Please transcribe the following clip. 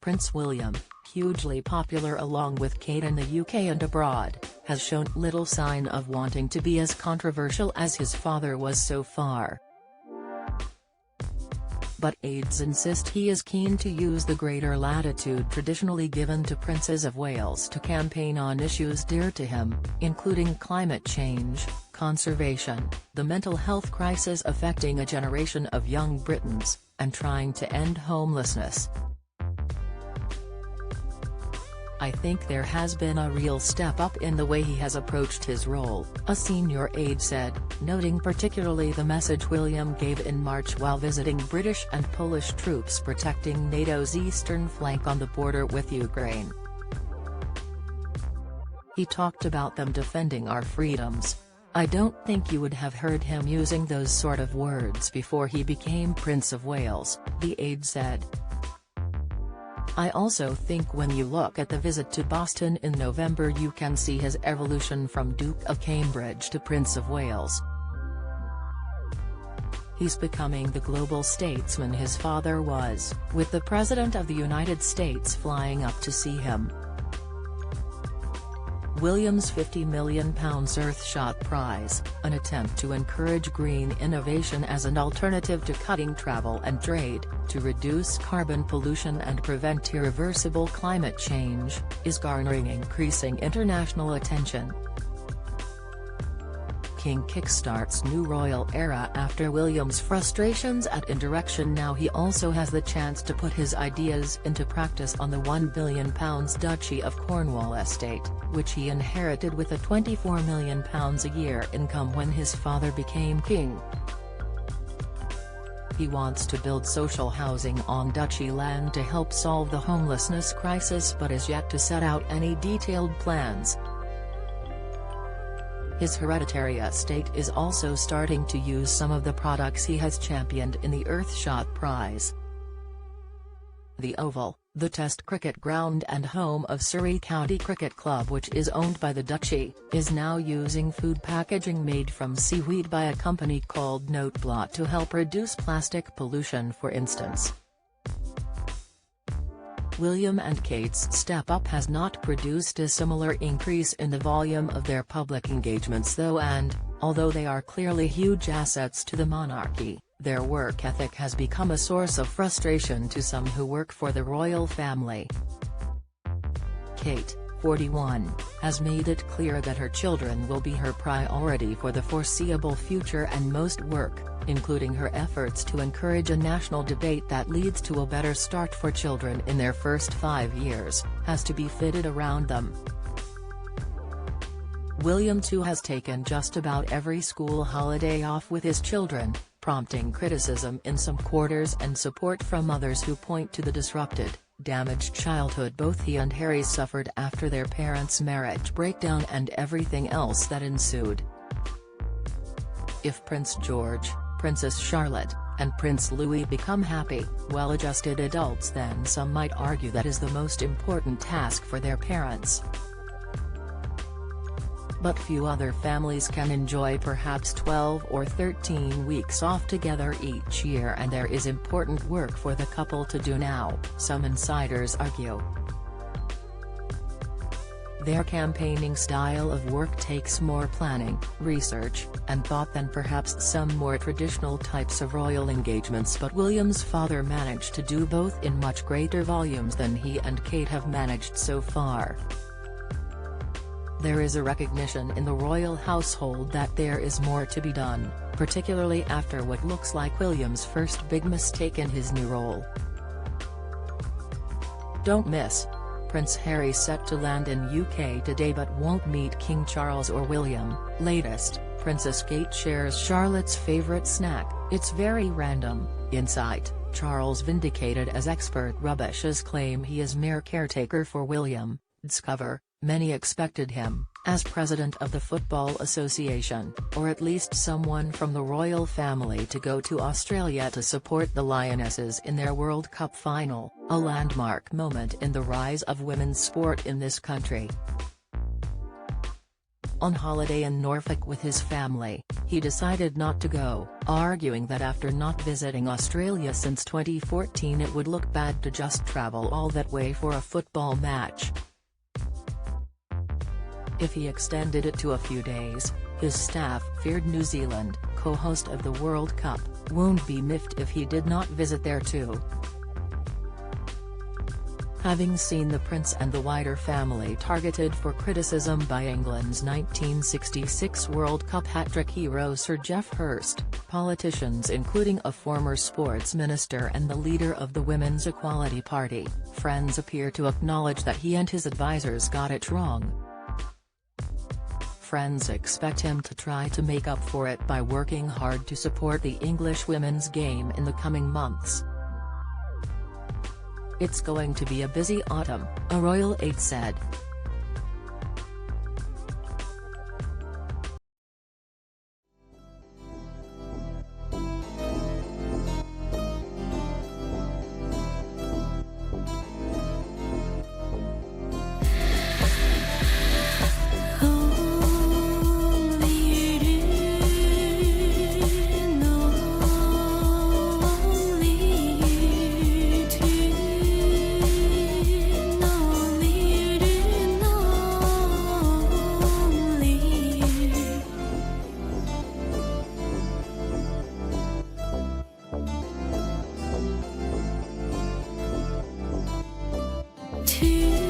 Prince William, hugely popular along with Kate in the UK and abroad, has shown little sign of wanting to be as controversial as his father was so far. But aides insist he is keen to use the greater latitude traditionally given to Princes of Wales to campaign on issues dear to him, including climate change, conservation, the mental health crisis affecting a generation of young Britons, and trying to end homelessness. "I think there has been a real step up in the way he has approached his role," a senior aide said, noting particularly the message William gave in March while visiting British and Polish troops protecting NATO's eastern flank on the border with Ukraine. He talked about them defending our freedoms. "I don't think you would have heard him using those sort of words before he became Prince of Wales," the aide said. "I also think when you look at the visit to Boston in November you can see his evolution from Duke of Cambridge to Prince of Wales. He's becoming the global statesman his father was, with the President of the United States flying up to see him." William's £50 million Earthshot Prize, an attempt to encourage green innovation as an alternative to cutting travel and trade, to reduce carbon pollution and prevent irreversible climate change, is garnering increasing international attention. King kickstarts new royal era after William's frustrations at indirection. Now he also has the chance to put his ideas into practice on the £1 billion Duchy of Cornwall estate, which he inherited with a £24 million a year income when his father became king. He wants to build social housing on duchy land to help solve the homelessness crisis but is yet to set out any detailed plans. His hereditary estate is also starting to use some of the products he has championed in the Earthshot Prize. The Oval, the Test cricket ground and home of Surrey County Cricket Club, which is owned by the Duchy, is now using food packaging made from seaweed by a company called Noteblot to help reduce plastic pollution, for instance. William and Kate's step-up has not produced a similar increase in the volume of their public engagements though, and, although they are clearly huge assets to the monarchy, their work ethic has become a source of frustration to some who work for the royal family. Kate, 41, has made it clear that her children will be her priority for the foreseeable future, and most work, including her efforts to encourage a national debate that leads to a better start for children in their first 5 years, has to be fitted around them. William too has taken just about every school holiday off with his children, prompting criticism in some quarters and support from others who point to the disrupted, damaged childhood both he and Harry suffered after their parents' marriage breakdown and everything else that ensued. If Prince George, Princess Charlotte, and Prince Louis become happy, well-adjusted adults, then some might argue that is the most important task for their parents. But few other families can enjoy perhaps 12 or 13 weeks off together each year, and there is important work for the couple to do now, some insiders argue. Their campaigning style of work takes more planning, research, and thought than perhaps some more traditional types of royal engagements, but William's father managed to do both in much greater volumes than he and Kate have managed so far. There is a recognition in the royal household that there is more to be done, particularly after what looks like William's first big mistake in his new role. Don't miss: Prince Harry set to land in UK today but won't meet King Charles or William. Latest: Princess Kate shares Charlotte's favourite snack. It's very random. Insight: Charles vindicated as expert rubbishes claim he is mere caretaker for William. Discover: many expected him, as president of the Football Association, or at least someone from the royal family, to go to Australia to support the Lionesses in their World Cup final, a landmark moment in the rise of women's sport in this country. On holiday in Norfolk with his family, he decided not to go, arguing that after not visiting Australia since 2014 it would look bad to just travel all that way for a football match. If he extended it to a few days, his staff feared New Zealand, co-host of the World Cup, won't be miffed if he did not visit there too. Having seen the Prince and the wider family targeted for criticism by England's 1966 World Cup hat-trick hero Sir Geoff Hurst, politicians including a former sports minister and the leader of the Women's Equality Party, friends appear to acknowledge that he and his advisors got it wrong. Friends expect him to try to make up for it by working hard to support the English women's game in the coming months. "It's going to be a busy autumn," a royal aide said. To